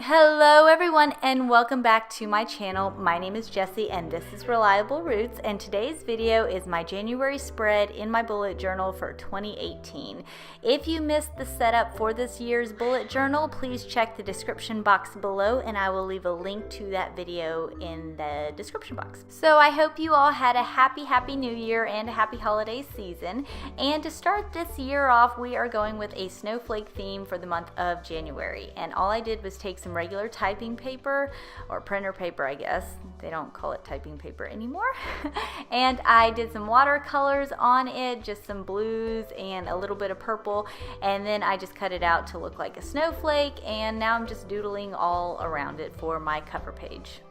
Hello everyone and welcome back to my channel. My name is Jessie and this is Reliable Roots, and today's video is my January spread in my bullet journal for 2018. If you missed the setup for this year's bullet journal, please check the description box below and I will leave a link to that video in the description box. So I hope you all had a happy new year and a happy holiday season. And to start this year off, we are going with a snowflake theme for the month of January. And all I did was take some regular typing paper, or printer paper I guess, they don't call it typing paper anymore, and I did some watercolors on it, just some blues and a little bit of purple, and then I just cut it out to look like a snowflake, and now I'm just doodling all around it for my cover page.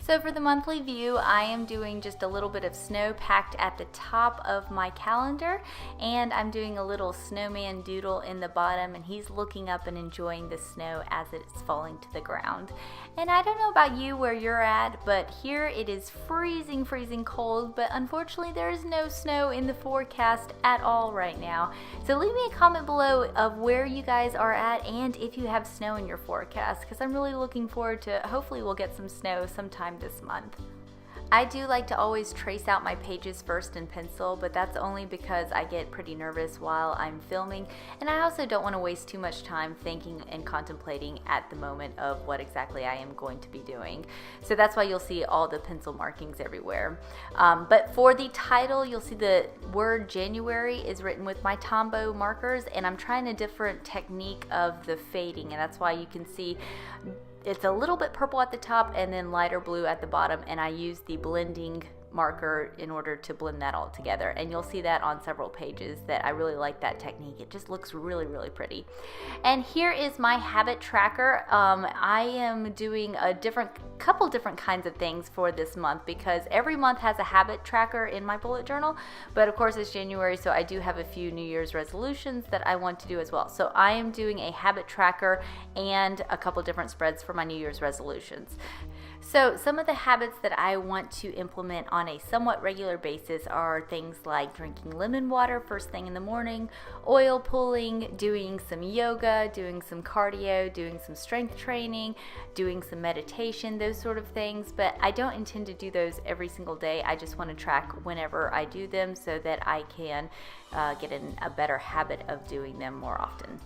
So for the monthly view, I am doing just a little bit of snow packed at the top of my calendar, and I'm doing a little snowman doodle in the bottom, and he's looking up and enjoying the snow as it's falling to the ground. And I don't know about you where you're at, but here it is freezing cold, but unfortunately there is no snow in the forecast at all right now. So leave me a comment below of where you guys are at and if you have snow in your forecast, because I'm really looking forward to, hopefully we'll get some snow sometime this month. I do like to always trace out my pages first in pencil, but that's only because I get pretty nervous while I'm filming, and I also don't want to waste too much time thinking and contemplating at the moment of what exactly I am going to be doing. So that's why you'll see all the pencil markings everywhere. But for the title, you'll see the word January is written with my Tombow markers, and I'm trying a different technique of the fading, and that's why you can see it's a little bit purple at the top and then lighter blue at the bottom, and I use the blending marker in order to blend that all together, and you'll see that on several pages that I really like that technique. It just looks really pretty. And here is my habit tracker. I am doing a couple different kinds of things for this month, because every month has a habit tracker in my bullet journal, but of course it's January, so I do have a few New Year's resolutions that I want to do as well. So I am doing a habit tracker and a couple different spreads for my New Year's resolutions. So some of the habits that I want to implement on a somewhat regular basis are things like drinking lemon water first thing in the morning, oil pulling, doing some yoga, doing some cardio, doing some strength training, doing some meditation, those sort of things. But I don't intend to do those every single day. I just want to track whenever I do them so that I can get in a better habit of doing them more often.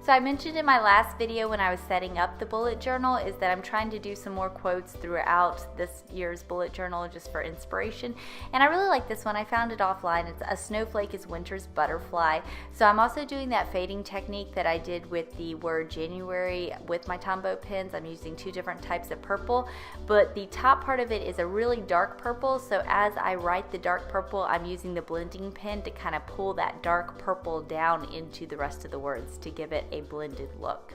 So I mentioned in my last video when I was setting up the bullet journal is that I'm trying to do some more quotes throughout this year's bullet journal just for inspiration, and I really like this one. I found it offline. It's "A snowflake is winter's butterfly." So I'm also doing that fading technique that I did with the word January with my Tombow pens. I'm using two different types of purple, but the top part of it is a really dark purple, so as I write the dark purple, I'm using the blending pen to kind of pull that dark purple down into the rest of the words to give it a blended look.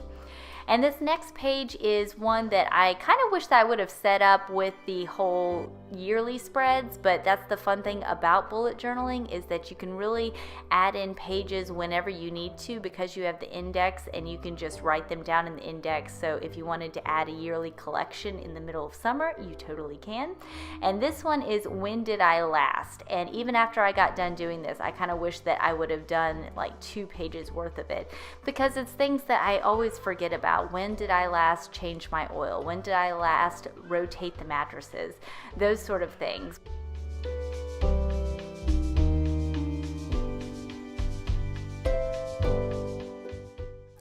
And this next page is one that I kind of wish that I would have set up with the whole yearly spreads, but that's the fun thing about bullet journaling is that you can really add in pages whenever you need to, because you have the index and you can just write them down in the index. So if you wanted to add a yearly collection in the middle of summer, you totally can. And this one is "When did I last?" And even after I got done doing this, I kind of wish that I would have done like 2 pages worth of it, because it's things that I always forget about. When did I last change my oil? When did I last rotate the mattresses? Those sort of things.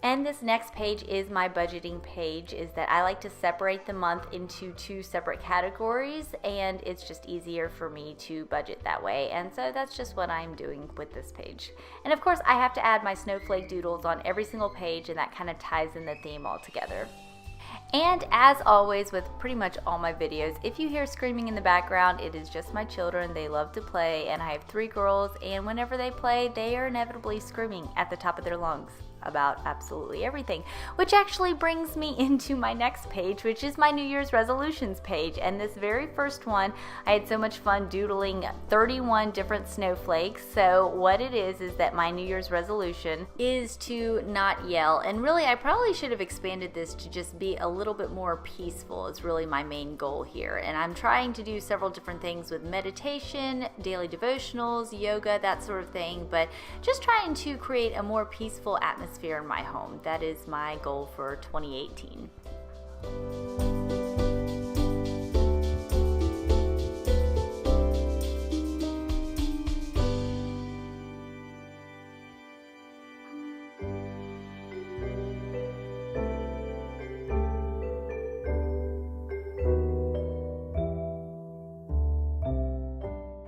And this next page is my budgeting page, is that I like to separate the month into 2 separate categories, and it's just easier for me to budget that way. And so that's just what I'm doing with this page. And of course I have to add my snowflake doodles on every single page, and that kind of ties in the theme all together. And as always with pretty much all my videos, if you hear screaming in the background, it is just my children. They love to play, and I have 3 girls, and whenever they play, they are inevitably screaming at the top of their lungs. about absolutely everything, which actually brings me into my next page, which is my New Year's resolutions page. And this very first one, I had so much fun doodling 31 different snowflakes. So what it is that my New Year's resolution is to not yell. And really, I probably should have expanded this to just be a little bit more peaceful. It's really my main goal here. And I'm trying to do several different things with meditation, daily devotionals, yoga, that sort of thing, but just trying to create a more peaceful atmosphere in my home. That is my goal for 2018.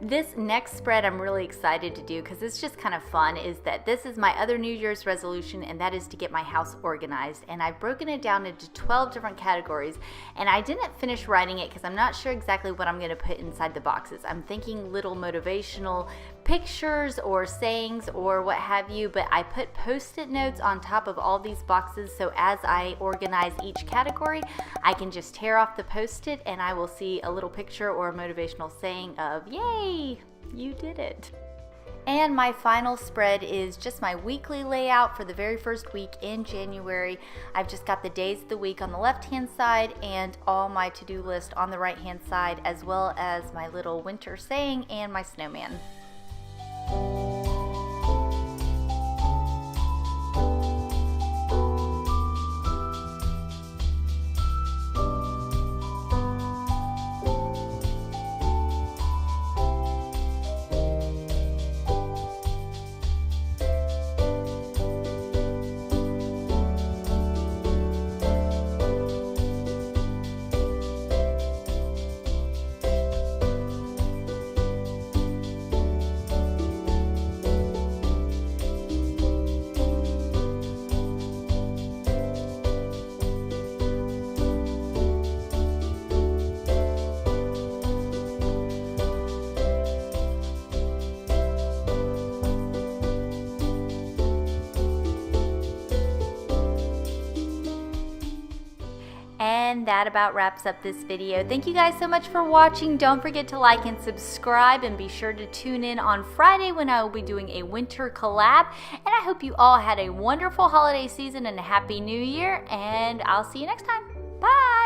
This next spread I'm really excited to do because it's just kind of fun, is that this is my other New Year's resolution, and that is to get my house organized. And I've broken it down into 12 different categories, and I didn't finish writing it because I'm not sure exactly what I'm going to put inside the boxes. I'm thinking little motivational pictures or sayings or what have you, but I put post-it notes on top of all these boxes, so as I organize each category, I can just tear off the post-it and I will see a little picture or a motivational saying of, yay, you did it. And my final spread is just my weekly layout for the very first week in January. I've just got the days of the week on the left-hand side and all my to-do list on the right-hand side, as well as my little winter saying and my snowman. And that about wraps up this video. Thank you guys so much for watching. Don't forget to like and subscribe, and be sure to tune in on Friday when I will be doing a winter collab. And I hope you all had a wonderful holiday season and a happy new year, and I'll see you next time. Bye!